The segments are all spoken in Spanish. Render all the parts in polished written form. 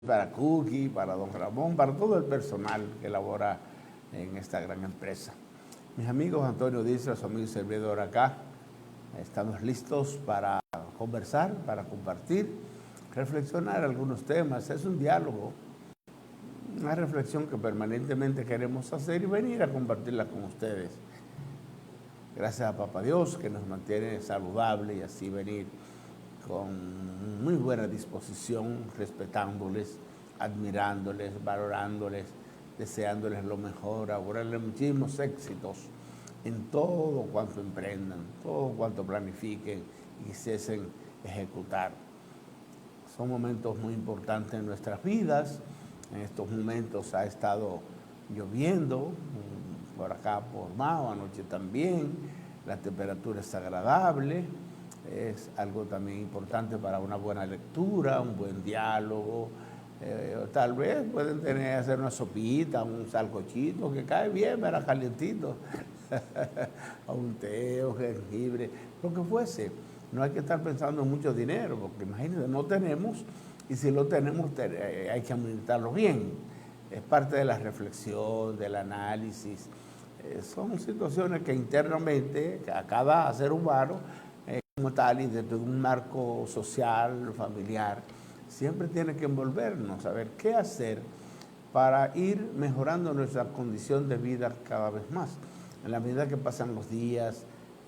para Cookie, para don Ramón, para todo el personal que labora en esta gran empresa. Mis amigos, Antonio Díaz, su amigo y servidor acá, estamos listos para conversar, para compartir, reflexionar algunos temas. Es un diálogo, una reflexión que permanentemente queremos hacer y venir a compartirla con ustedes. Gracias a Papá Dios que nos mantiene saludables y así venir con muy buena disposición, respetándoles, admirándoles, valorándoles, deseándoles lo mejor, augurarles muchísimos éxitos en todo cuanto emprendan, todo cuanto planifiquen y quisiesen ejecutar. Son momentos muy importantes en nuestras vidas. En estos momentos ha estado lloviendo, por acá por Mao, anoche también, la temperatura es agradable, es algo también importante para una buena lectura, un buen diálogo, tal vez pueden hacer una sopita, un salcochito que cae bien, verá calientito, o un té o jengibre, lo que fuese. No hay que estar pensando en mucho dinero, porque imagínense, no tenemos, y si lo tenemos hay que administrarlo bien. Es parte de la reflexión, del análisis. Son situaciones que internamente, a cada ser humano, como tal, y dentro de un marco social, familiar, siempre tiene que envolvernos, saber qué hacer para ir mejorando nuestra condición de vida cada vez más. En la medida que pasan los días,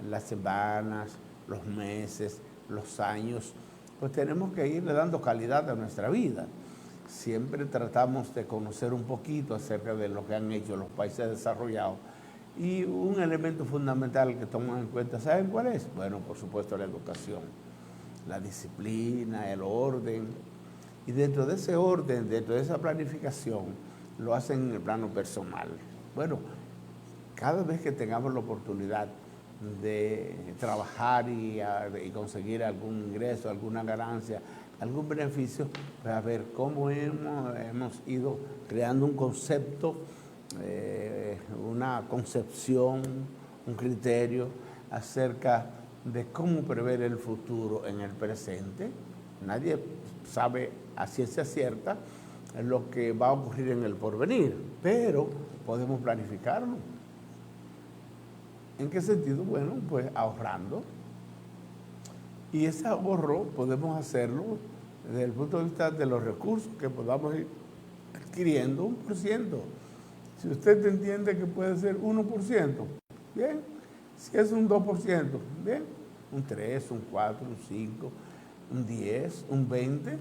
las semanas, los meses, los años, pues tenemos que irle dando calidad a nuestra vida. Siempre tratamos de conocer un poquito acerca de lo que han hecho los países desarrollados. Y un elemento fundamental que toman en cuenta, ¿saben cuál es? Bueno, por supuesto, la educación, la disciplina, el orden. Y dentro de ese orden, dentro de esa planificación, lo hacen en el plano personal. Bueno, cada vez que tengamos la oportunidad de trabajar y conseguir algún ingreso, alguna ganancia, algún beneficio, pues a ver cómo hemos ido creando un concepto, una concepción, un criterio acerca de cómo prever el futuro en el presente. Nadie sabe a ciencia cierta lo que va a ocurrir en el porvenir, pero podemos planificarlo. ¿En qué sentido? Bueno, pues ahorrando. Y ese ahorro podemos hacerlo desde el punto de vista de los recursos que podamos ir adquiriendo, 1%. Si usted entiende que puede ser 1%, bien. Si es un 2%, bien. Un 3, un 4, un 5, un 10, un 20.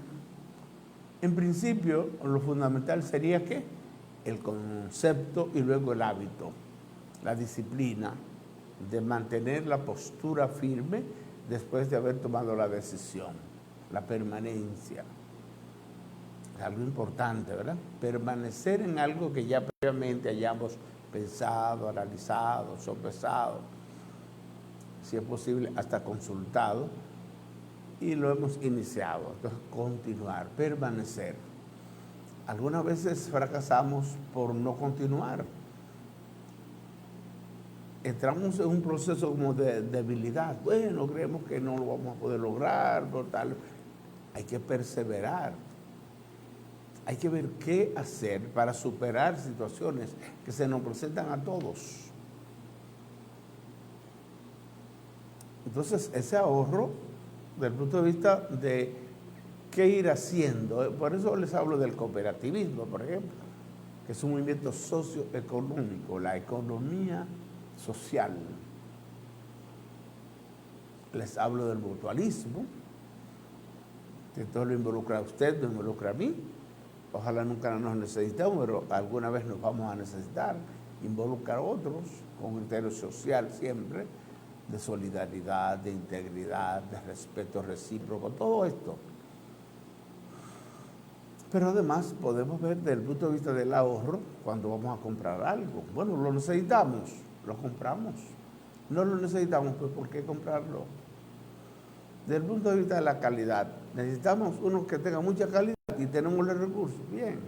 En principio, lo fundamental sería que el concepto y luego el hábito, la disciplina de mantener la postura firme después de haber tomado la decisión, la permanencia. Es algo importante, ¿verdad? Permanecer en algo que ya previamente hayamos pensado, analizado, sopesado, si es posible hasta consultado, y lo hemos iniciado. Entonces, continuar, permanecer. Algunas veces fracasamos por no continuar. Entramos en un proceso como de debilidad. Bueno, creemos que no lo vamos a poder lograr, por tal. Hay que perseverar. Hay que ver qué hacer para superar situaciones que se nos presentan a todos. Entonces, ese ahorro, desde el punto de vista de qué ir haciendo, por eso les hablo del cooperativismo, por ejemplo, que es un movimiento socioeconómico, la economía social. Les hablo del mutualismo, que todo lo involucra a usted, lo involucra a mí. Ojalá nunca nos necesitemos, pero alguna vez nos vamos a necesitar. Involucra a otros con un criterio social siempre, de solidaridad, de integridad, de respeto recíproco, todo esto. Pero además podemos ver desde el punto de vista del ahorro cuando vamos a comprar algo. Bueno, lo necesitamos, lo compramos. No lo necesitamos, pues ¿por qué comprarlo? Desde el punto de vista de la calidad, necesitamos uno que tenga mucha calidad y tenemos los recursos. Bien,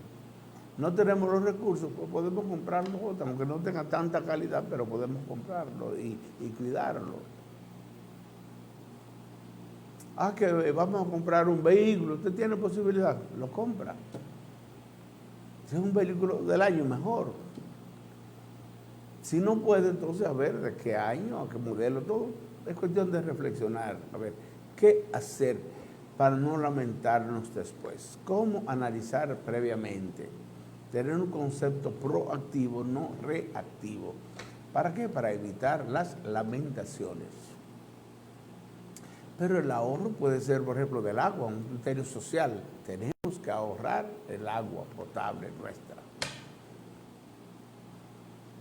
no tenemos los recursos, pues podemos comprarlo otro, aunque no tenga tanta calidad, pero podemos comprarlo y cuidarlo. Que vamos a comprar un vehículo, usted tiene posibilidad, lo compra. Si es un vehículo del año, mejor. Si no puede, entonces a ver de qué año, a qué modelo, todo. Es cuestión de reflexionar, a ver, qué hacer para no lamentarnos después. Cómo analizar previamente. Tener un concepto proactivo, no reactivo. ¿Para qué? Para evitar las lamentaciones. Pero el ahorro puede ser, por ejemplo, del agua, un criterio social. Tenemos que ahorrar el agua potable nuestra.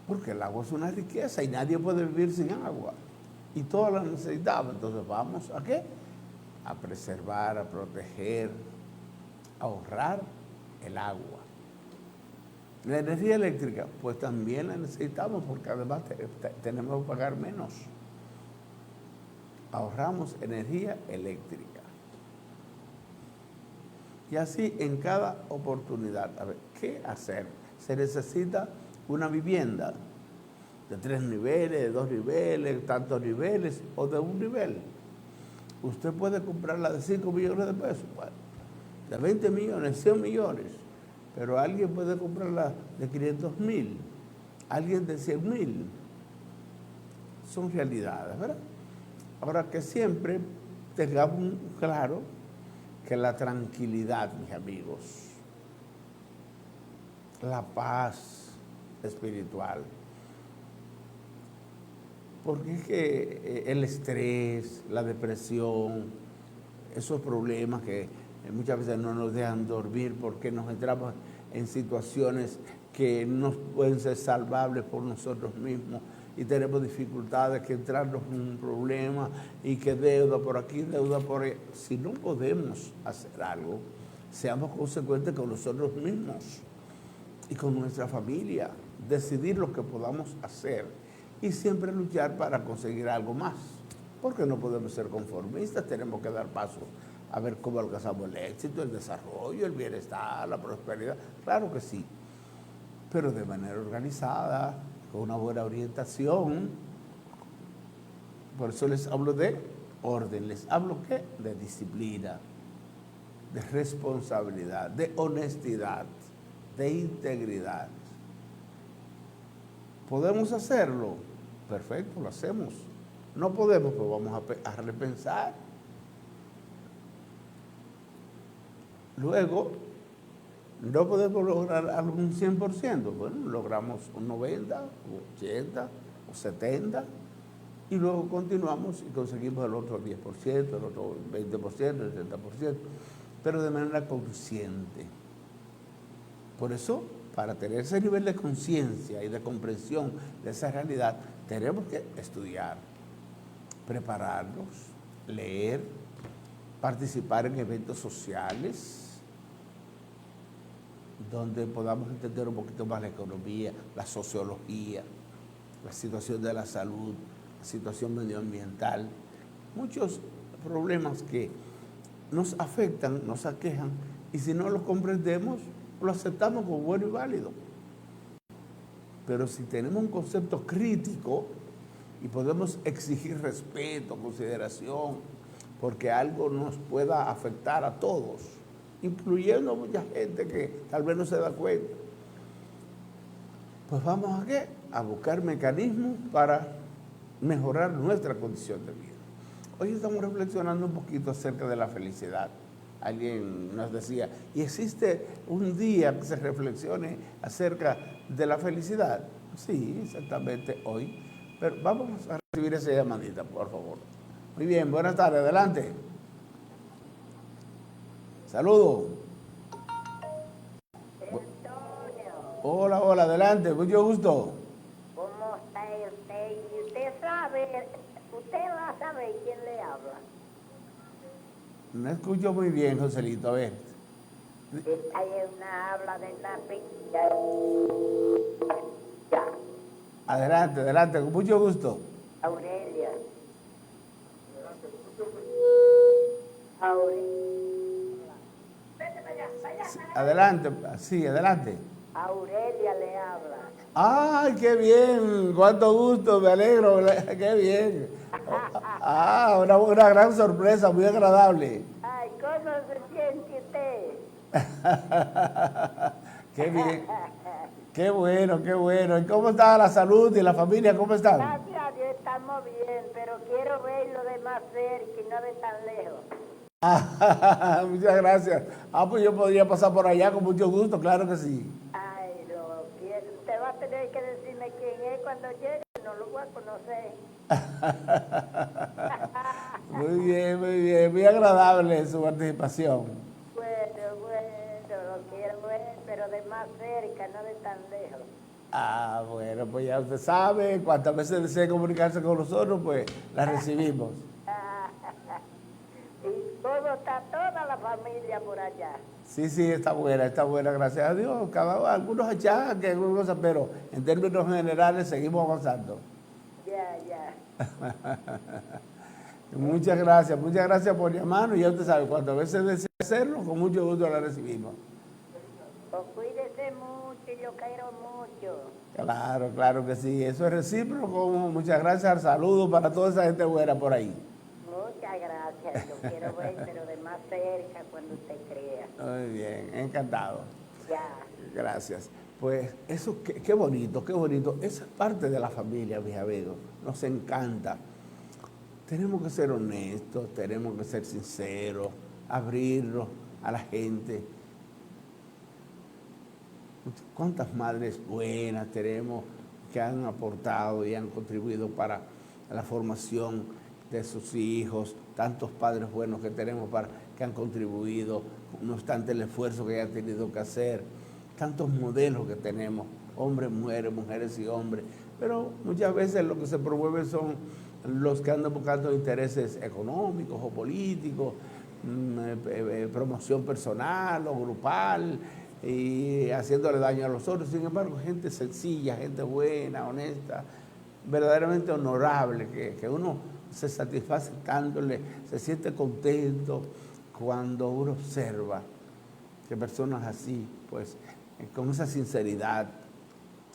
Porque el agua es una riqueza y nadie puede vivir sin agua. Y todos la necesitamos. Entonces vamos a qué? A preservar, a proteger, a ahorrar el agua. La energía eléctrica, pues también la necesitamos porque además tenemos que pagar menos. Ahorramos energía eléctrica. Y así en cada oportunidad. A ver, ¿qué hacer? Se necesita una vivienda de 3 niveles, de 2 niveles, tantos niveles o de un nivel. Usted puede comprarla de 5 millones de pesos, bueno, de 20 millones, 100 millones, pero alguien puede comprarla de 500,000, alguien de 100,000. Son realidades, ¿verdad? Ahora que siempre tengamos claro que la tranquilidad, mis amigos, la paz espiritual, porque es que el estrés, la depresión, esos problemas que muchas veces no nos dejan dormir porque nos entramos en situaciones que no pueden ser salvables por nosotros mismos y tenemos dificultades, que entrarnos en un problema y que deuda por aquí, deuda por ahí. Si no podemos hacer algo, seamos consecuentes con nosotros mismos y con nuestra familia, decidir lo que podamos hacer y siempre luchar para conseguir algo más, porque no podemos ser conformistas, tenemos que dar pasos a ver cómo alcanzamos el éxito, el desarrollo, el bienestar, la prosperidad, claro que sí, pero de manera organizada, con una buena orientación. Por eso les hablo de orden, les hablo ¿qué? De disciplina, de responsabilidad, de honestidad, de integridad. ¿Podemos hacerlo? Perfecto, lo hacemos. No podemos, pues vamos a repensar. Luego, no podemos lograr algún 100%. Bueno, logramos un 90, un 80, un 70, y luego continuamos y conseguimos el otro 10%, el otro 20%, el 30%, pero de manera consciente. Por eso, para tener ese nivel de conciencia y de comprensión de esa realidad, tenemos que estudiar, prepararnos, leer, participar en eventos sociales, donde podamos entender un poquito más la economía, la sociología, la situación de la salud, la situación medioambiental, muchos problemas que nos afectan, nos aquejan, y si no los comprendemos, lo aceptamos como bueno y válido. Pero si tenemos un concepto crítico y podemos exigir respeto, consideración, porque algo nos pueda afectar a todos, incluyendo a mucha gente que tal vez no se da cuenta, pues vamos a ¿qué? A buscar mecanismos para mejorar nuestra condición de vida. Hoy estamos reflexionando un poquito acerca de la felicidad. Alguien nos decía, ¿y existe un día que se reflexione acerca de la felicidad? Sí, exactamente hoy. Pero vamos a recibir esa llamadita, por favor. Muy bien, buenas tardes, adelante. Saludos. Hola, hola, adelante, mucho gusto. ¿Cómo está usted? Y usted va a saber quién le habla. No escucho muy bien, Joselito, a ver. Esta es una habla de la pilla. Ya. Adelante, adelante, con mucho gusto. Aurelia. Aurelia. Adelante, sí, adelante. Aurelia le habla. ¡Ay, qué bien! ¡Cuánto gusto! Me alegro, qué bien. Una gran sorpresa, muy agradable. Ay, ¿cómo se siente usted? Qué bien. Qué bueno, qué bueno. ¿Y cómo está la salud y la familia? ¿Cómo están? Gracias a Dios estamos bien, pero quiero verlo de más cerca y no de tan lejos. Muchas gracias. Pues yo podría pasar por allá con mucho gusto, claro que sí. Ay, lo quiero. Usted va a tener que decirme quién es cuando llegue, no lo voy a conocer. Muy bien, muy bien. Muy agradable su participación. Bueno, lo quiero ver, pero de más cerca, no de tan lejos. Bueno, pues ya usted sabe, cuantas veces desee comunicarse con nosotros, pues la recibimos. Y toda la familia por allá. Sí, está buena, gracias a Dios. Algunos achaques, algunas cosas, pero en términos generales seguimos avanzando. Ya. Muchas gracias por llamarnos. Ya usted sabe, cuantas veces desee hacerlo, con mucho gusto la recibimos. Pues cuídese mucho, yo quiero mucho. Claro que sí, eso es recíproco. Muchas gracias, saludos para toda esa gente buena por ahí. Muchas gracias, yo quiero ver, pero de más cerca cuando usted crea. Muy bien, encantado. Ya. Gracias. Pues eso, qué bonito, qué bonito. Esa es parte de la familia, mis amigos. Nos encanta. Tenemos que ser honestos, tenemos que ser sinceros, abrirnos a la gente. ¿Cuántas madres buenas tenemos que han aportado y han contribuido para la formación de sus hijos? Tantos padres buenos que tenemos que han contribuido, no obstante el esfuerzo que hayan tenido que hacer. Tantos modelos que tenemos, hombres, mujeres y hombres. Pero muchas veces lo que se promueve son los que andan buscando intereses económicos o políticos, promoción personal o grupal, y haciéndole daño a los otros. Sin embargo, gente sencilla, gente buena, honesta, verdaderamente honorable, que uno se satisface dándole, se siente contento cuando uno observa que personas así, pues, con esa sinceridad,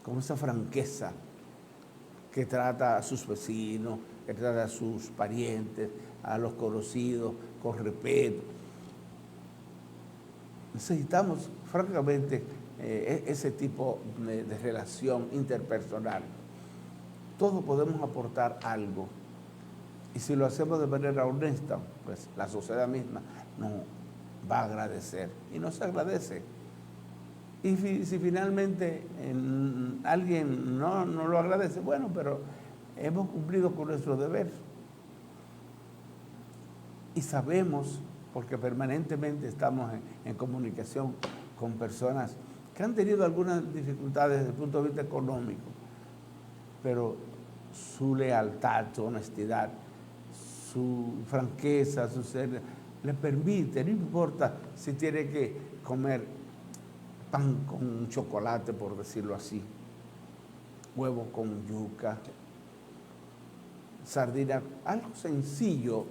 con esa franqueza, que trata a sus vecinos, que trata a sus parientes, a los conocidos, con respeto. Necesitamos, francamente, ese tipo de relación interpersonal. Todos podemos aportar algo. Y si lo hacemos de manera honesta, pues la sociedad misma nos va a agradecer. Y nos agradece. Y si finalmente alguien no lo agradece, bueno, pero hemos cumplido con nuestro deber. Y sabemos, porque permanentemente estamos en comunicación con personas que han tenido algunas dificultades desde el punto de vista económico, pero su lealtad, su honestidad, su franqueza, su ser, le permite, no importa si tiene que comer pan con chocolate, por decirlo así, huevo con yuca, sardina, algo sencillo,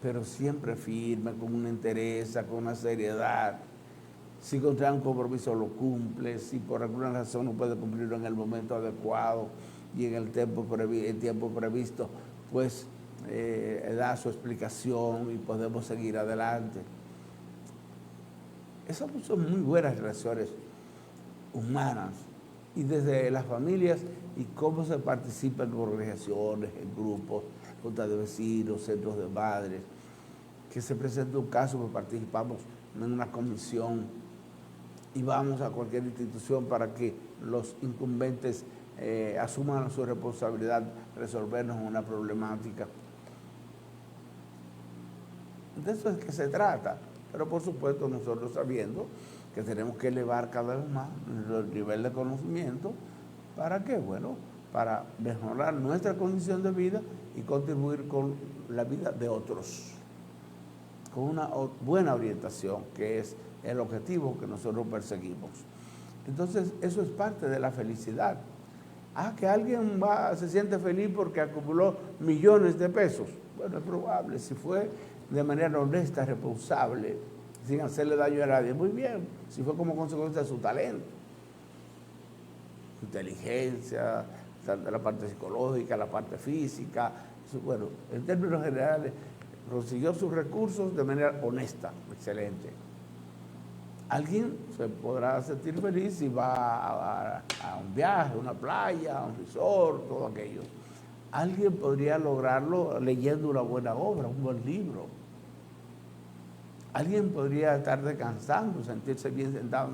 pero siempre firme, con una entereza, con una seriedad. Si contrae un compromiso lo cumple, si por alguna razón no puede cumplirlo en el momento adecuado y en el tiempo previsto, pues da su explicación y podemos seguir adelante. Esas son muy buenas relaciones humanas, y desde las familias y cómo se participa en organizaciones, en grupos, juntas de vecinos, centros de madres, que se presenta un caso, pues participamos en una comisión y vamos a cualquier institución para que los incumbentes asuman su responsabilidad, resolvernos una problemática. De eso es que se trata, pero por supuesto nosotros sabiendo que tenemos que elevar cada vez más nuestro nivel de conocimiento. ¿Para qué? Bueno, para mejorar nuestra condición de vida y contribuir con la vida de otros, con una buena orientación, que es el objetivo que nosotros perseguimos. Entonces, eso es parte de la felicidad. Que alguien se siente feliz porque acumuló millones de pesos. Bueno, es probable, si fue de manera honesta, responsable, sin hacerle daño a nadie, muy bien. Si fue como consecuencia de su talento, su inteligencia, la parte psicológica, la parte física, bueno, en términos generales, consiguió sus recursos de manera honesta, excelente. Alguien se podrá sentir feliz si va a un viaje, a una playa, a un resort, todo aquello. Alguien podría lograrlo leyendo una buena obra, un buen libro. Alguien podría estar descansando, sentirse bien sentado,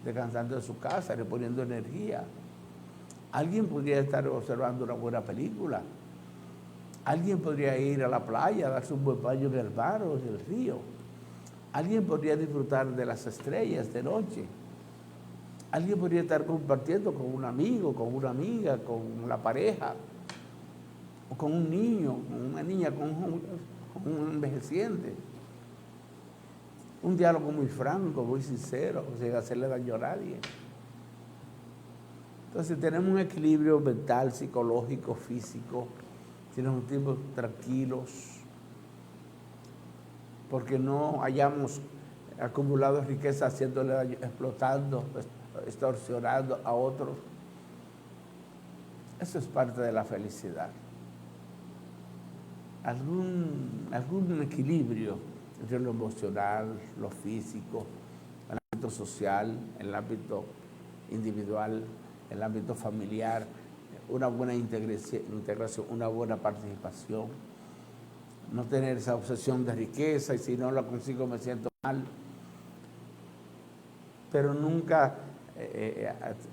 descansando en su casa, reponiendo energía. Alguien podría estar observando una buena película. Alguien podría ir a la playa, darse un buen baño en el mar o en el río. Alguien podría disfrutar de las estrellas de noche. Alguien podría estar compartiendo con un amigo, con una amiga, con la pareja, o con un niño, con una niña, con un envejeciente. Un diálogo muy franco, muy sincero, sin hacerle daño a nadie. Entonces tenemos un equilibrio mental, psicológico, físico, tenemos tiempos tranquilos, porque no hayamos acumulado riqueza haciéndole daño, explotando, extorsionando a otros. Eso es parte de la felicidad. Algún equilibrio entre lo emocional, lo físico, el ámbito social, el ámbito individual, el ámbito familiar, una buena integración, una buena participación. No tener esa obsesión de riqueza y si no la consigo me siento mal. Pero nunca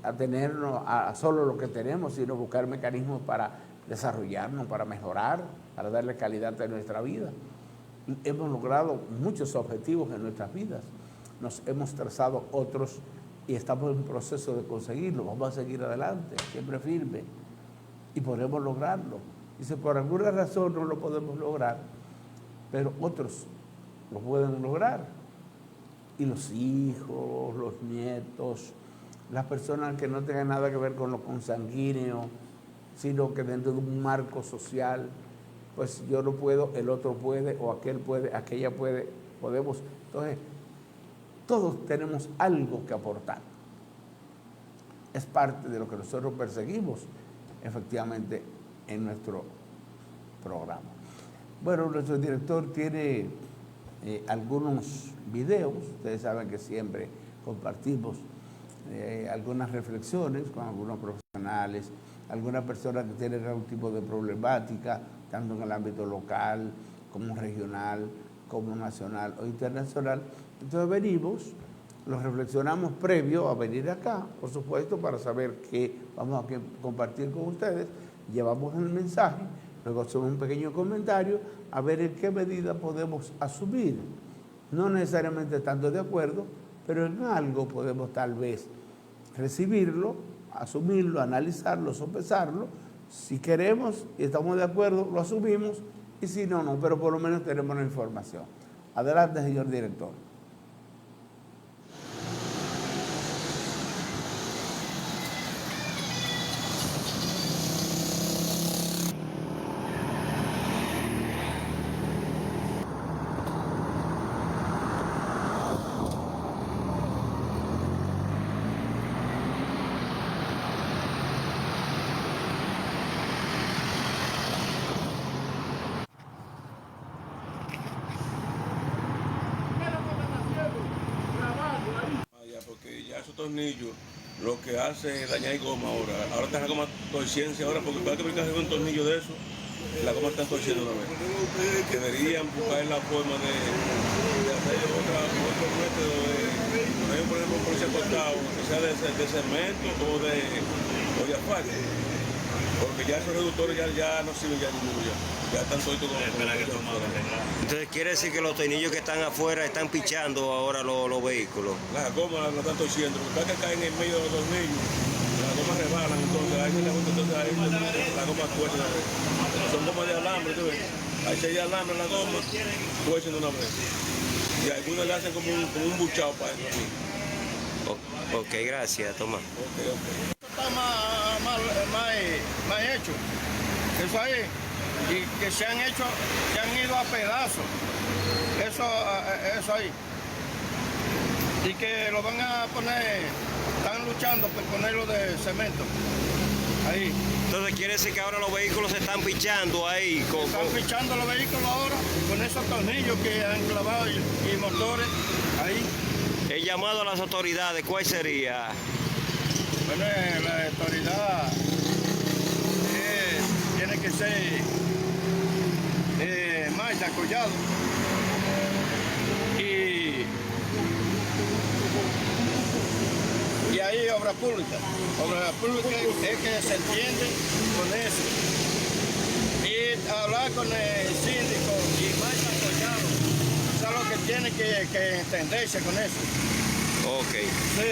atenernos a solo lo que tenemos, sino buscar mecanismos para desarrollarnos, para mejorar, para darle calidad a nuestra vida. Hemos logrado muchos objetivos en nuestras vidas. Nos hemos trazado otros y estamos en proceso de conseguirlo. Vamos a seguir adelante, siempre firme, y podemos lograrlo. Y si por alguna razón no lo podemos lograr, pero otros lo pueden lograr. Y los hijos, los nietos, las personas que no tengan nada que ver con lo consanguíneo, sino que dentro de un marco social, pues yo no puedo, el otro puede, o aquel puede, aquella puede, podemos. Entonces, todos tenemos algo que aportar. Es parte de lo que nosotros perseguimos, efectivamente, en nuestro programa. Bueno, nuestro director tiene algunos videos. Ustedes saben que siempre compartimos algunas reflexiones con algunos profesionales, algunas personas que tienen algún tipo de problemática, tanto en el ámbito local, como regional, como nacional o internacional. Entonces venimos, los reflexionamos previo a venir acá, por supuesto, para saber qué vamos a compartir con ustedes. Llevamos el mensaje, luego hacemos un pequeño comentario, a ver en qué medida podemos asumir. No necesariamente estando de acuerdo, pero en algo podemos tal vez recibirlo, asumirlo, analizarlo, sopesarlo. Si queremos y estamos de acuerdo, lo asumimos, y si no, no, pero por lo menos tenemos la información. Adelante, señor director. Esos tornillos, lo que hace es dañar goma ahora está la goma torciendo ahora, porque cada que brincarse un tornillo de eso, la goma está torciendo una vez. Deberían buscar la forma de hacer otro método de poner un policía cortado, que sea de cemento o de asfalto, porque ya esos reductores ya no sirven ya ninguno ya están todos como. Entonces quiere decir que los tornillos que están afuera están pichando ahora los vehículos. Las gomas la están torciendo, porque cada que caen en medio de los tornillos, las gomas rebalan, entonces ahí la goma tuerce una vez. Son gomas de alambre, ¿tú ves? Ahí se hay alambre en la goma, tuercen de una vez. Y algunos le hacen como un buchado para eso. Ok, gracias, Tomás. Okay. Está más hecho. Eso ahí. Y que se han ido a pedazos. Eso ahí. Y que lo van a poner, están luchando por ponerlo de cemento. Ahí. Entonces quiere decir que ahora los vehículos se están pichando ahí. Están pichando los vehículos ahora con esos tornillos que han clavado y motores ahí. El llamado a las autoridades, ¿cuál sería? Bueno, la autoridad tiene que ser más desarrollado y ahí obra pública es que se entiende con eso y hablar con el síndico y más desarrollado, eso es lo que tiene que entenderse con eso. Ok. Sí.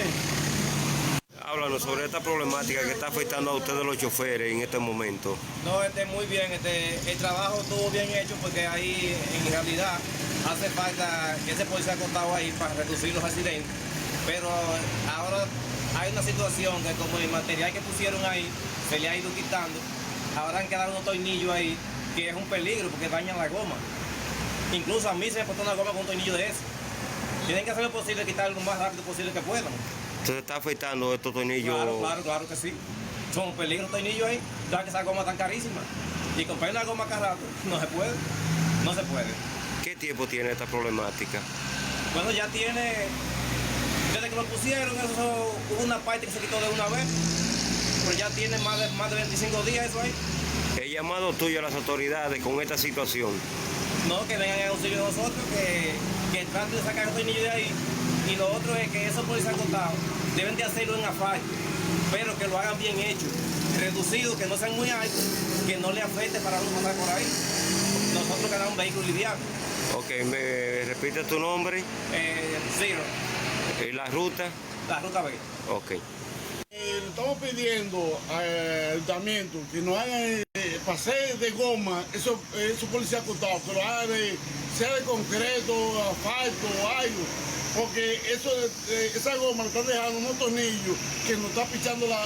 Háblanos sobre esta problemática que está afectando a ustedes los choferes en este momento. No, muy bien, el trabajo estuvo bien hecho porque ahí en realidad hace falta que ese policía acotado ahí para reducir los accidentes, pero ahora hay una situación que como el material que pusieron ahí se le ha ido quitando, ahora han quedado unos tornillos ahí que es un peligro porque dañan la goma. Incluso a mí se me puso una goma con un tornillo de ese. Tienen que hacer lo posible, quitarlo lo más rápido posible que puedan. ¿Entonces está afectando estos tornillos? Claro que sí. Son peligros tornillos ahí, ya que esa goma tan carísima. Y comprar una goma cada rato, no se puede. ¿Qué tiempo tiene esta problemática? Bueno, ya tiene, desde que lo pusieron, eso hubo una parte que se quitó de una vez, pero ya tiene más de 25 días eso ahí. El llamado tuyo a las autoridades con esta situación. No, que vengan en auxilio de nosotros, que traten de sacar el tornillo de ahí. Y lo otro es que esos policías acotados deben de hacerlo en asfalto, pero que lo hagan bien hecho, reducido, que no sean muy altos, que no le afecte para no pasar por ahí. Nosotros queremos un vehículo liviano. Ok, ¿me repite tu nombre? Zero. ¿Y la ruta? La ruta B. Ok. Le estamos pidiendo al ayuntamiento que nos hagan pase de goma, esos policías acotados, que lo hagan sea de concreto, asfalto o algo, porque esa goma lo están dejando unos tornillos que nos está pichando la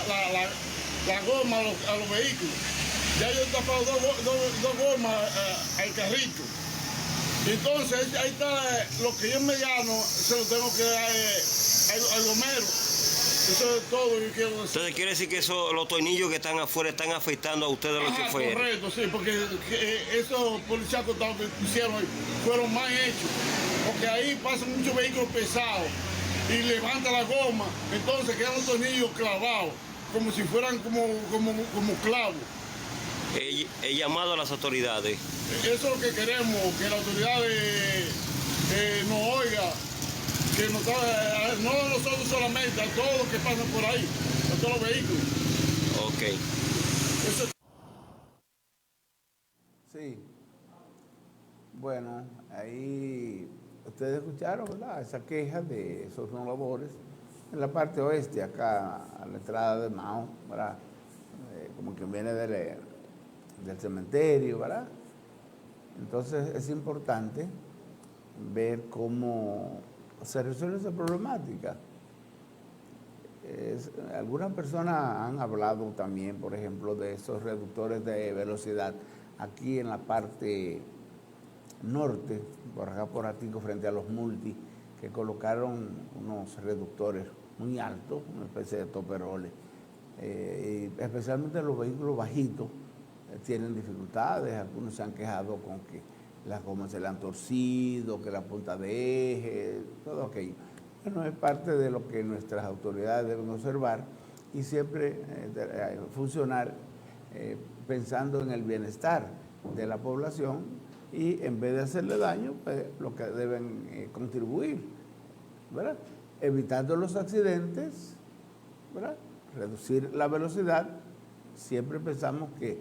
goma a los vehículos. Ya yo he tapado dos gomas al carrito. Entonces ahí está lo que yo en mediano se lo tengo que dar al gomero. Eso es todo lo que quiero decir. Entonces quiere decir que los tornillos que están afuera están afectando a ustedes los choferes. Correcto, sí, porque esos policías acotados que pusieron fueron mal hechos. Porque ahí pasan muchos vehículos pesados y levantan la goma, entonces quedan los tornillos clavados, como si fueran como clavos. El llamado a las autoridades. Eso es lo que queremos, que la autoridad nos oiga, que no a nosotros solamente, a todos los que pasan por ahí, a todos los vehículos. Ok. Eso. Sí. Bueno, ahí ustedes escucharon, ¿verdad?, esa queja de esos labores en la parte oeste, acá a la entrada de Mao, ¿verdad? Como que viene del cementerio, ¿verdad? Entonces es importante ver cómo se resuelve esa problemática. Algunas personas han hablado también, por ejemplo, de esos reductores de velocidad aquí en la parte norte, por acá por Atico, frente a los multi, que colocaron unos reductores muy altos, una especie de toperoles. Y especialmente los vehículos bajitos tienen dificultades. Algunos se han quejado con que las gomas se le han torcido, que la punta de eje, todo aquello. Bueno, es parte de lo que nuestras autoridades deben observar y siempre funcionar pensando en el bienestar de la población y en vez de hacerle daño, pues lo que deben contribuir, ¿verdad? Evitando los accidentes, ¿verdad? Reducir la velocidad. Siempre pensamos que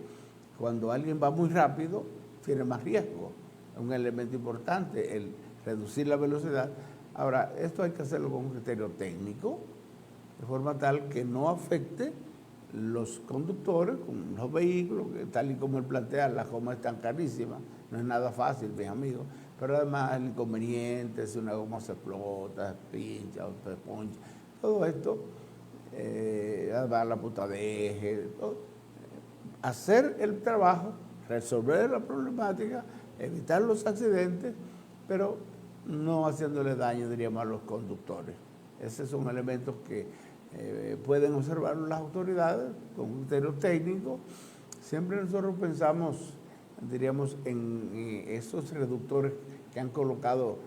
cuando alguien va muy rápido, tiene más riesgo. Es un elemento importante el reducir la velocidad. Ahora, esto hay que hacerlo con un criterio técnico, de forma tal que no afecte los conductores con los vehículos, que tal y como él plantea, las gomas están carísimas, no es nada fácil, mis amigos, pero además el inconveniente, si una goma se explota, se pincha o se poncha, todo esto, además la punta de eje, todo, hacer el trabajo, resolver la problemática, evitar los accidentes, pero no haciéndole daño, diríamos, a los conductores. Esos son elementos que pueden observar las autoridades con un criterio técnico. Siempre nosotros pensamos, diríamos, en esos reductores que han colocado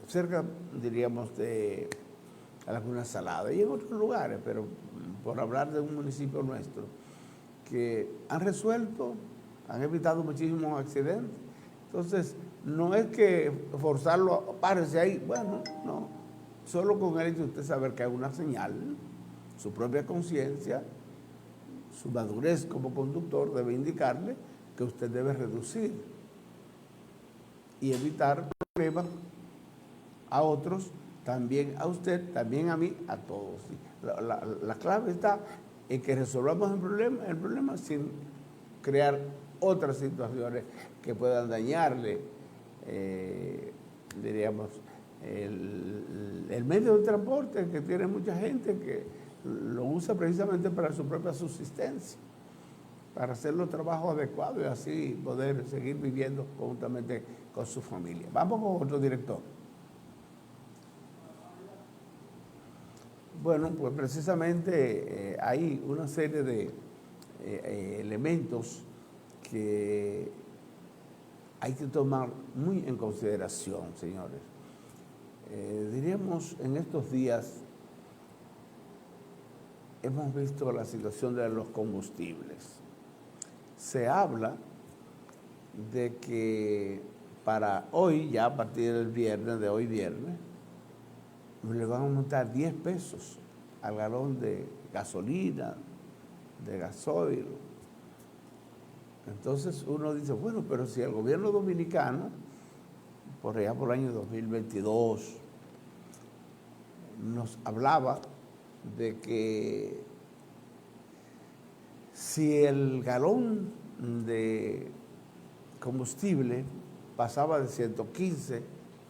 cerca, diríamos, de Laguna Salada y en otros lugares, pero por hablar de un municipio nuestro, que han resuelto, han evitado muchísimos accidentes. Entonces, no es que forzarlo, párese ahí, bueno, no. Solo con el hecho de usted saber que hay una señal, su propia conciencia, su madurez como conductor debe indicarle que usted debe reducir y evitar problemas a otros, también a usted, también a mí, a todos. La clave está en que resolvamos el problema sin crear otras situaciones que puedan dañarle, diríamos, el medio de transporte, que tiene mucha gente que lo usa precisamente para su propia subsistencia, para hacer los trabajos adecuados y así poder seguir viviendo conjuntamente con su familia. Vamos con otro director. Bueno, pues precisamente hay una serie de elementos que hay que tomar muy en consideración, señores. Diríamos, en estos días hemos visto la situación de los combustibles. Se habla de que para hoy, ya a partir del viernes, de hoy viernes, le van a aumentar 10 pesos al galón de gasolina, de gasoil. Entonces uno dice, bueno, pero si el gobierno dominicano, por allá por el año 2022, nos hablaba de que si el galón de combustible pasaba de $115,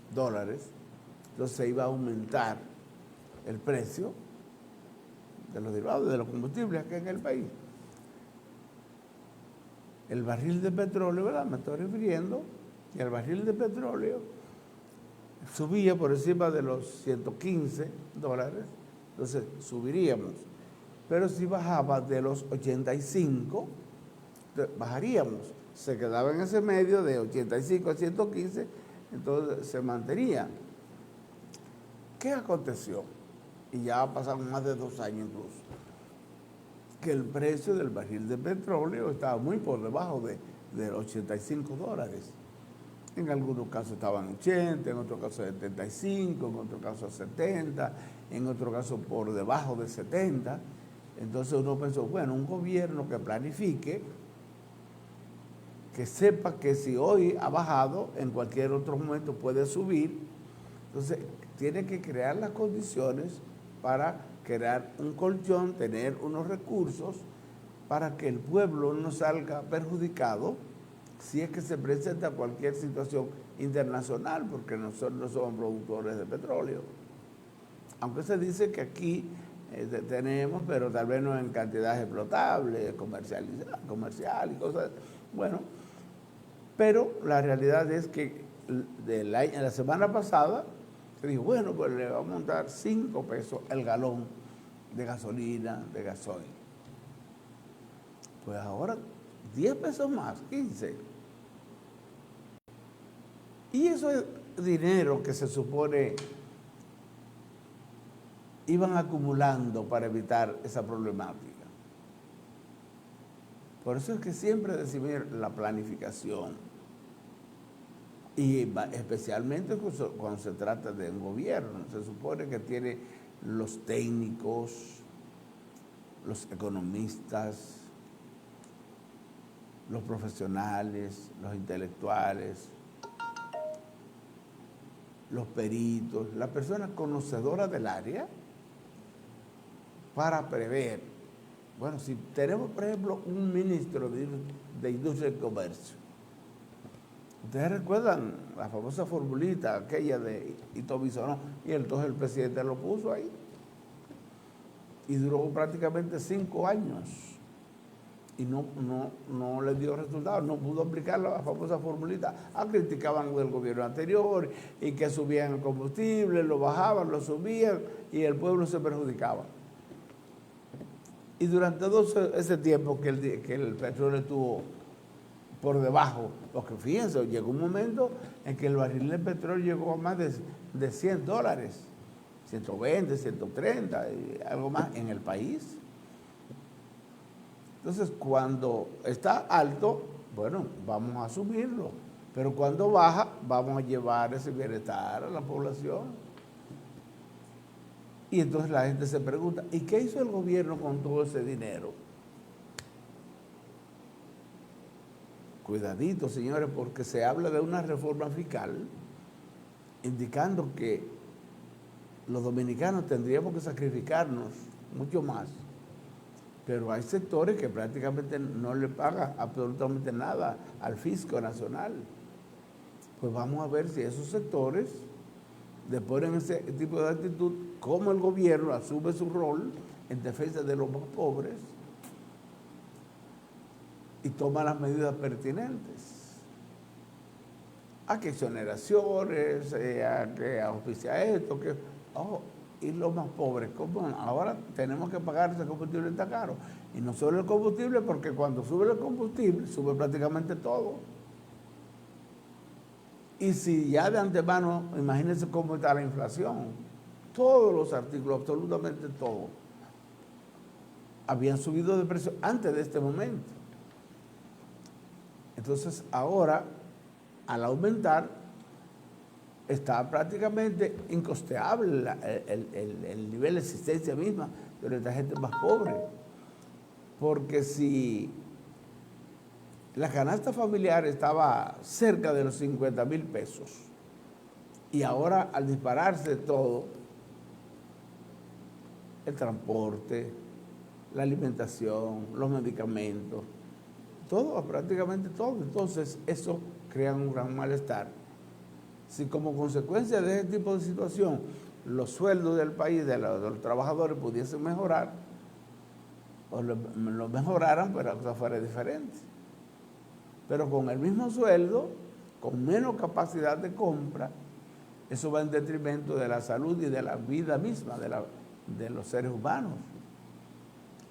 entonces se iba a aumentar el precio de los derivados de los combustibles acá en el país. El barril de petróleo, ¿verdad? Me estoy refiriendo, y el barril de petróleo subía por encima de los $115, entonces subiríamos. Pero si bajaba de los 85, bajaríamos. Se quedaba en ese medio de 85 a 115, entonces se mantenía. ¿Qué aconteció? Y ya pasaron más de 2 años incluso, que el precio del barril de petróleo estaba muy por debajo de los $85. En algunos casos estaban 80, en otros casos 75, en otros casos 70, en otros casos por debajo de 70. Entonces uno pensó, bueno, un gobierno que planifique, que sepa que si hoy ha bajado, en cualquier otro momento puede subir. Entonces tiene que crear las condiciones para crear un colchón, tener unos recursos para que el pueblo no salga perjudicado si es que se presenta cualquier situación internacional, porque nosotros no somos productores de petróleo. Aunque se dice que aquí tenemos, pero tal vez no en cantidades explotables, comercial y cosas. Bueno, pero la realidad es que la semana pasada se dijo, bueno, pues le vamos a montar 5 pesos el galón de gasolina, de gasoil. Pues ahora 10 pesos más, 15. Y eso es dinero que se supone iban acumulando para evitar esa problemática. Por eso es que siempre decimos la planificación. Y especialmente cuando se trata de un gobierno, se supone que tiene los técnicos, los economistas, los profesionales, los intelectuales, los peritos, las personas conocedoras del área para prever. Bueno, si tenemos, por ejemplo, un ministro de Industria y Comercio, ¿ustedes recuerdan la famosa formulita aquella de Ito Bisonó? Y entonces el presidente lo puso ahí. Y duró prácticamente 5 años. Y no le dio resultados, no pudo aplicar la famosa formulita. Criticaban del gobierno anterior y que subían el combustible, lo bajaban, lo subían y el pueblo se perjudicaba. Y durante todo ese tiempo que el petróleo estuvo por debajo. Porque fíjense, llegó un momento en que el barril de petróleo llegó a más de $100, 120, 130, y algo más en el país. Entonces, cuando está alto, bueno, vamos a asumirlo. Pero cuando baja, vamos a llevar ese bienestar a la población. Y entonces la gente se pregunta, ¿y qué hizo el gobierno con todo ese dinero? Cuidadito, señores, porque se habla de una reforma fiscal indicando que los dominicanos tendríamos que sacrificarnos mucho más. Pero hay sectores que prácticamente no le pagan absolutamente nada al fisco nacional. Pues vamos a ver si esos sectores después en ese tipo de actitud, cómo el gobierno asume su rol en defensa de los más pobres y toma las medidas pertinentes. A que exoneraciones, a que auspicia esto, que... y los más pobres, ¿cómo? Ahora tenemos que pagar ese combustible tan caro. Y no solo el combustible, porque cuando sube el combustible, sube prácticamente todo. Y si ya de antemano, imagínense cómo está la inflación. Todos los artículos, absolutamente todos, habían subido de precio antes de este momento. Entonces, ahora, al aumentar, está prácticamente incosteable el nivel de existencia misma de esta gente más pobre. Porque si la canasta familiar estaba cerca de los 50,000 pesos y ahora al dispararse todo, el transporte, la alimentación, los medicamentos, todo, prácticamente todo, entonces eso crea un gran malestar. Si como consecuencia de ese tipo de situación los sueldos del país, de los trabajadores pudiesen mejorar, o lo mejoraran, pero la cosa fuera diferente. Pero con el mismo sueldo, con menos capacidad de compra, eso va en detrimento de la salud y de la vida misma de los seres humanos.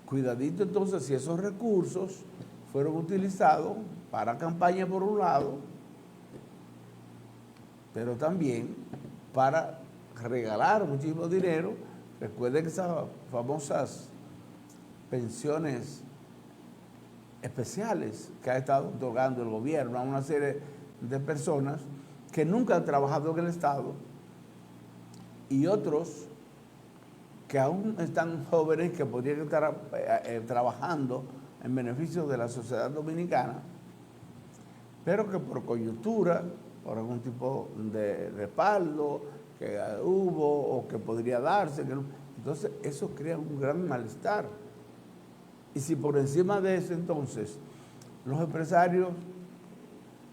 Cuidadito entonces si esos recursos fueron utilizados para campaña por un lado, pero también para regalar muchísimo dinero. Recuerden que esas famosas pensiones especiales que ha estado otorgando el gobierno a una serie de personas que nunca han trabajado en el Estado y otros que aún están jóvenes que podrían estar trabajando en beneficio de la sociedad dominicana, pero que por coyuntura, por algún tipo de respaldo que hubo o que podría darse, entonces eso crea un gran malestar. Y si por encima de eso entonces los empresarios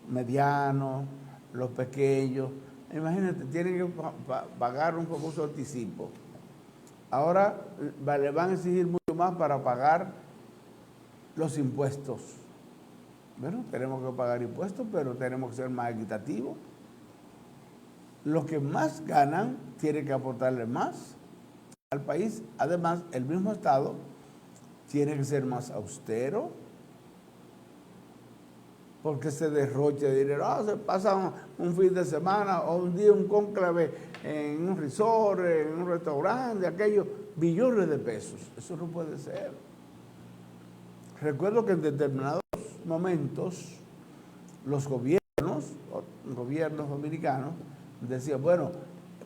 medianos, los pequeños, imagínate, tienen que pagar un famoso anticipo. Ahora le van a exigir mucho más para pagar los impuestos. Bueno, tenemos que pagar impuestos, pero tenemos que ser más equitativos. Los que más ganan tienen que aportarle más al país. Además, el mismo Estado tiene que ser más austero, porque se derroche de dinero. Se pasa un fin de semana o un día un cónclave en un resort, en un restaurante, aquellos billones de pesos. Eso no puede ser. Recuerdo que en determinados momentos los gobiernos dominicanos decían, bueno,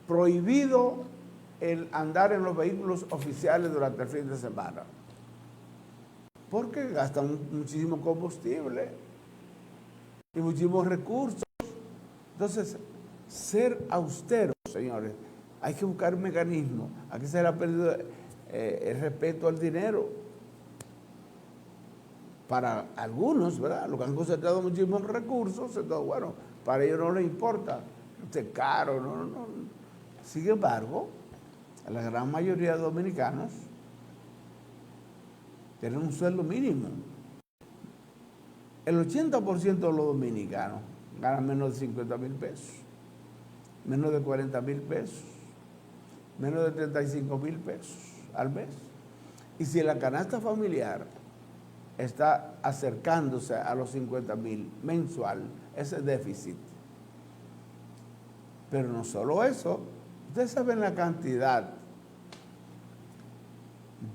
prohibido el andar en los vehículos oficiales durante el fin de semana, porque gastan muchísimo combustible y muchísimos recursos. Entonces, ser austeros, señores, hay que buscar un mecanismo. Aquí se le ha perdido el respeto al dinero. Para algunos, ¿verdad?, los que han concentrado muchísimos recursos, entonces, bueno, para ellos no les importa, es caro, no. Sin embargo, la gran mayoría de dominicanos tienen un sueldo mínimo. El 80% de los dominicanos ganan menos de 50,000 pesos, menos de 40,000 pesos, menos de 35,000 pesos al mes. Y si la canasta familiar está acercándose a los 50,000 mensual, ese déficit. Pero no solo eso, ustedes saben la cantidad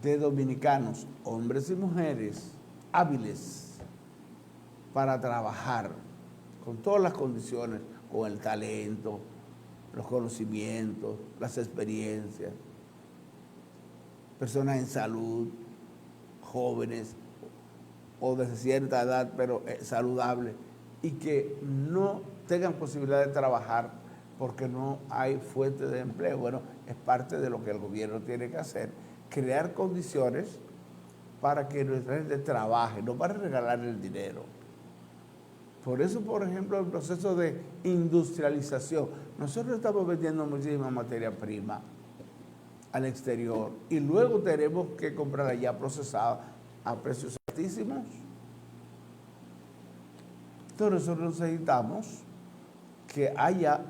de dominicanos, hombres y mujeres, hábiles para trabajar con todas las condiciones, con el talento, los conocimientos, las experiencias, personas en salud, jóvenes o de cierta edad, pero saludables, y que no tengan posibilidad de trabajar porque no hay fuente de empleo. Bueno, es parte de lo que el gobierno tiene que hacer, crear condiciones para que nuestra gente trabaje, no para regalar el dinero. Por eso, por ejemplo, el proceso de industrialización. Nosotros estamos vendiendo muchísima materia prima al exterior y luego tenemos que comprarla ya procesada a precios altísimos. Entonces nosotros necesitamos que haya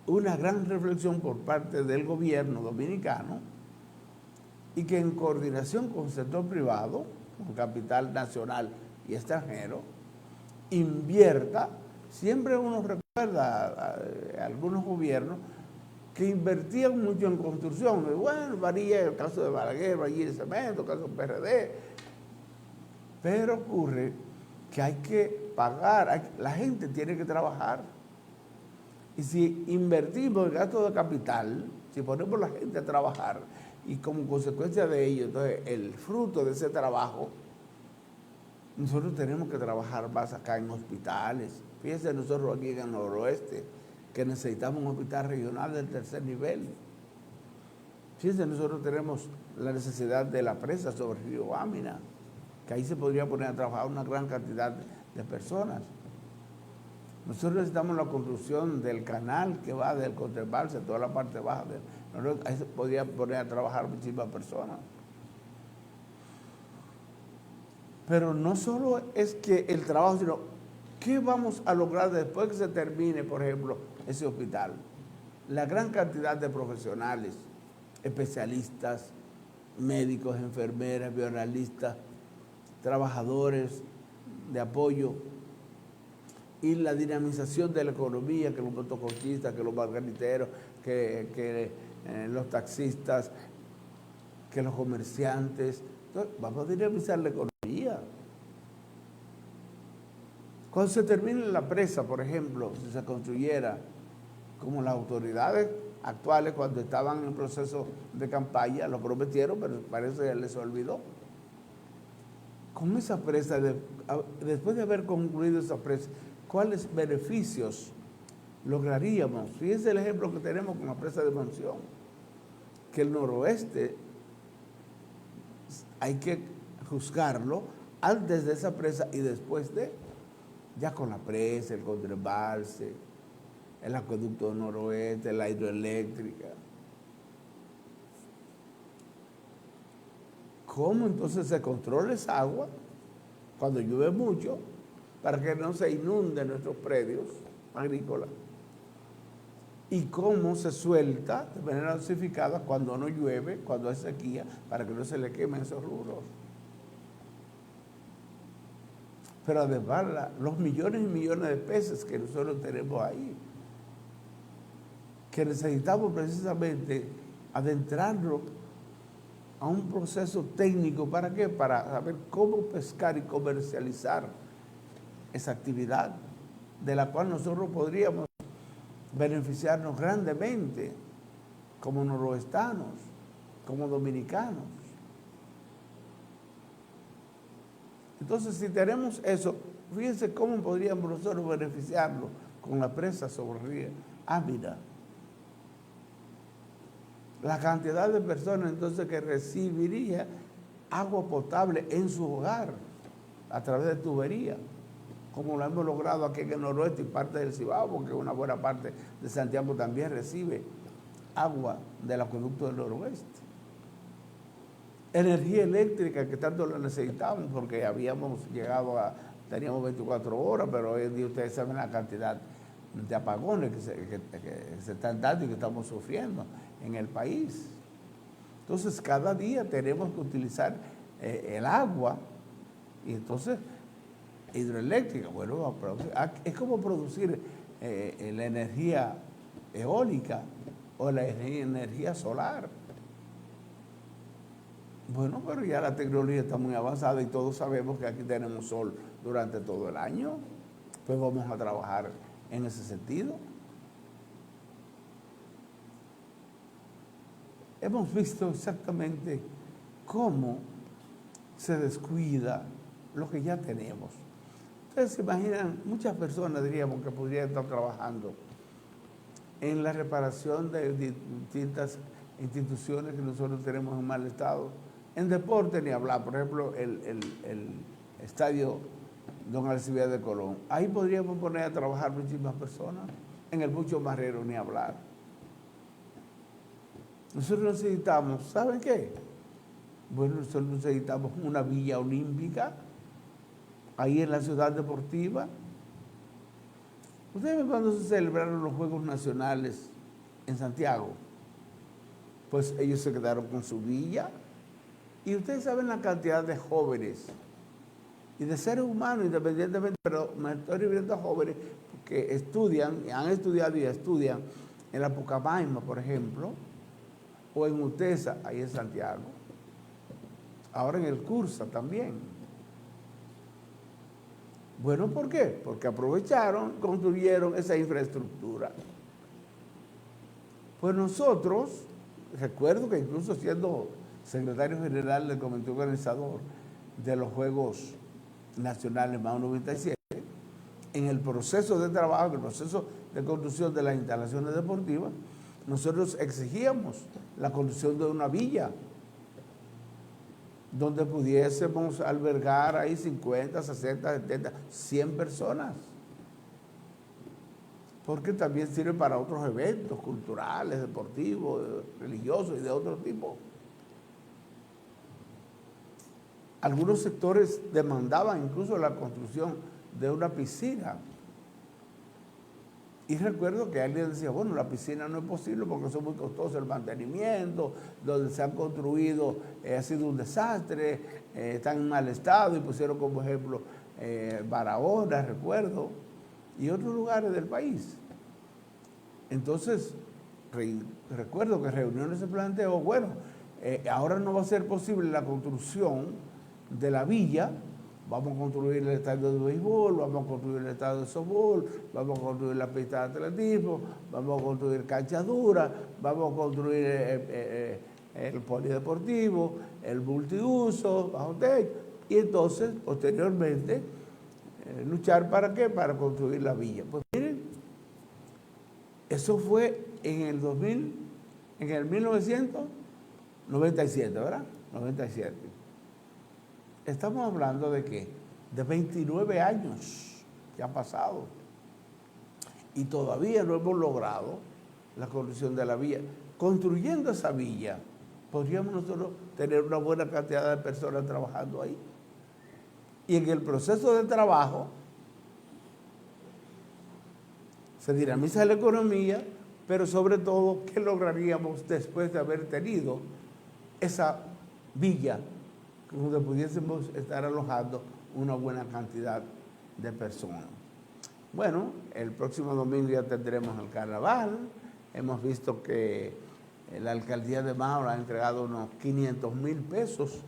una gran reflexión por parte del gobierno dominicano y que en coordinación con el sector privado, con capital nacional y extranjero, invierta. Siempre uno recuerda a algunos gobiernos que invertían mucho en construcción. Bueno, varía el caso de Balaguer, allí el cemento, el caso del PRD. Pero ocurre que hay que pagar, la gente tiene que trabajar. Y si invertimos el gasto de capital, si ponemos a la gente a trabajar y como consecuencia de ello, entonces el fruto de ese trabajo, nosotros tenemos que trabajar más acá en hospitales. Fíjense nosotros aquí en el noroeste, que necesitamos un hospital regional del tercer nivel. Fíjense, nosotros tenemos la necesidad de la presa sobre el río Guámina, que ahí se podría poner a trabajar una gran cantidad de personas. Nosotros necesitamos la construcción del canal que va del Contembalse, toda la parte baja del noroeste, ahí se podría poner a trabajar muchísimas personas. Pero no solo es que el trabajo, sino qué vamos a lograr después que se termine, por ejemplo, ese hospital. La gran cantidad de profesionales, especialistas, médicos, enfermeras, bioanalistas, trabajadores de apoyo y la dinamización de la economía, que los motoconchistas, que los margariteros, que los taxistas, que los comerciantes. Entonces, vamos a dinamizar la economía. Cuando se termine la presa, por ejemplo, si se construyera, como las autoridades actuales cuando estaban en proceso de campaña, lo prometieron, pero parece que les olvidó. Con esa presa, después de haber concluido esa presa, ¿cuáles beneficios lograríamos? Fíjense el ejemplo que tenemos con la presa de Monción, que el noroeste hay que juzgarlo antes de esa presa y después de, ya con la presa, el contraembalse, el acueducto del noroeste, la hidroeléctrica. ¿Cómo entonces se controla esa agua cuando llueve mucho para que no se inunden nuestros predios agrícolas? ¿Y cómo se suelta de manera dosificada cuando no llueve, cuando hay sequía, para que no se le quemen esos rubros? Pero además, los millones y millones de peces que nosotros tenemos ahí, que necesitamos precisamente adentrarnos a un proceso técnico. ¿Para qué? Para saber cómo pescar y comercializar esa actividad, de la cual nosotros podríamos beneficiarnos grandemente como noroestanos, como dominicanos. Entonces, si tenemos eso, fíjense cómo podríamos nosotros beneficiarnos con la presa sobre el río Ávila. La cantidad de personas entonces que recibiría agua potable en su hogar a través de tubería, como lo hemos logrado aquí en el noroeste y parte del Cibao, porque una buena parte de Santiago también recibe agua del acueducto del noroeste. Energía eléctrica, que tanto la necesitamos, porque teníamos 24 horas, pero hoy en día ustedes saben la cantidad de apagones que se están dando y que estamos sufriendo en el país. Entonces, cada día tenemos que utilizar el agua Y entonces, hidroeléctrica, bueno, a producir. Es como producir la energía eólica o la energía solar. Bueno, pero ya la tecnología está muy avanzada y todos sabemos que aquí tenemos sol durante todo el año. Pues vamos a trabajar en ese sentido. Hemos visto exactamente cómo se descuida lo que ya tenemos. Ustedes se imaginan, muchas personas diríamos que podrían estar trabajando en la reparación de distintas instituciones que nosotros tenemos en mal estado. En deporte ni hablar, por ejemplo, el estadio Don Alcibiades de Colón. Ahí podríamos poner a trabajar muchísimas personas. En el Mucho Marrero ni hablar. Nosotros necesitamos, ¿saben qué? Bueno, nosotros necesitamos una villa olímpica ahí en la ciudad deportiva. Ustedes ven cuando se celebraron los Juegos Nacionales en Santiago, pues ellos se quedaron con su villa. Y ustedes saben la cantidad de jóvenes y de seres humanos independientemente, pero me estoy refiriendo a jóvenes que estudian, han estudiado y estudian en la Pucamaima, por ejemplo, o en Utesa, ahí en Santiago. Ahora en el Cursa también. Bueno, ¿por qué? Porque aprovecharon, construyeron esa infraestructura. Pues nosotros, recuerdo que incluso siendo secretario general del comité organizador de los Juegos Nacionales MAO 97, en el proceso de trabajo, en el proceso de construcción de las instalaciones deportivas, nosotros exigíamos la construcción de una villa donde pudiésemos albergar ahí 50, 60, 70, 100 personas. Porque también sirve para otros eventos culturales, deportivos, religiosos y de otro tipo. Algunos sectores demandaban incluso la construcción de una piscina. Y recuerdo que alguien decía, bueno, la piscina no es posible porque es muy costoso el mantenimiento, donde se han construido ha sido un desastre, están en mal estado, y pusieron como ejemplo Barahona, recuerdo, y otros lugares del país. Entonces, recuerdo que en reuniones se planteó, bueno, ahora no va a ser posible la construcción de la villa. Vamos a construir el estadio de béisbol, vamos a construir el estadio de softball, vamos a construir la pista de atletismo, vamos a construir canchas duras, vamos a construir el polideportivo, el multiuso, bajo techo, y entonces, posteriormente, luchar ¿para qué? Para construir la villa. Pues miren, eso fue en el 1997, ¿verdad? 97. Estamos hablando de ¿qué? De 29 años que han pasado y todavía no hemos logrado la construcción de la villa. Construyendo esa villa, podríamos nosotros tener una buena cantidad de personas trabajando ahí. Y en el proceso de trabajo se dinamiza la economía, pero sobre todo, ¿qué lograríamos después de haber tenido esa villa donde pudiésemos estar alojando una buena cantidad de personas? Bueno, el próximo domingo ya tendremos el carnaval. Hemos visto que la alcaldía de Mao ha entregado unos 500,000 pesos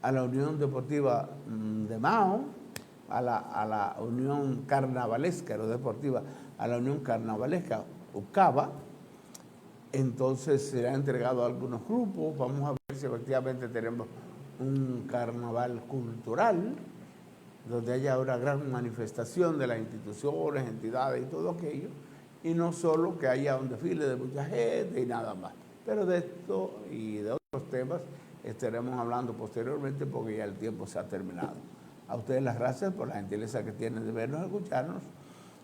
a la Unión Deportiva de Mao, a la Unión Carnavalesca, no deportiva, a la Unión Carnavalesca, UCABA. Entonces será entregado a algunos grupos. Vamos a ver si efectivamente tenemos un carnaval cultural, donde haya una gran manifestación de las instituciones, entidades y todo aquello, y no solo que haya un desfile de mucha gente y nada más. Pero de esto y de otros temas estaremos hablando posteriormente porque ya el tiempo se ha terminado. A ustedes las gracias por la gentileza que tienen de vernos y escucharnos.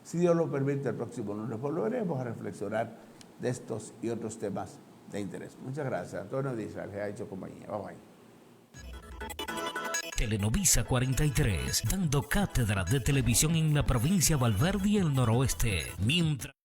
Si Dios lo permite, el próximo lunes volveremos a reflexionar de estos y otros temas de interés. Muchas gracias. Antonio Díaz les ha hecho compañía. Bye bye. Telenovisa 43, dando cátedra de televisión en la provincia Valverde y el noroeste. Mientras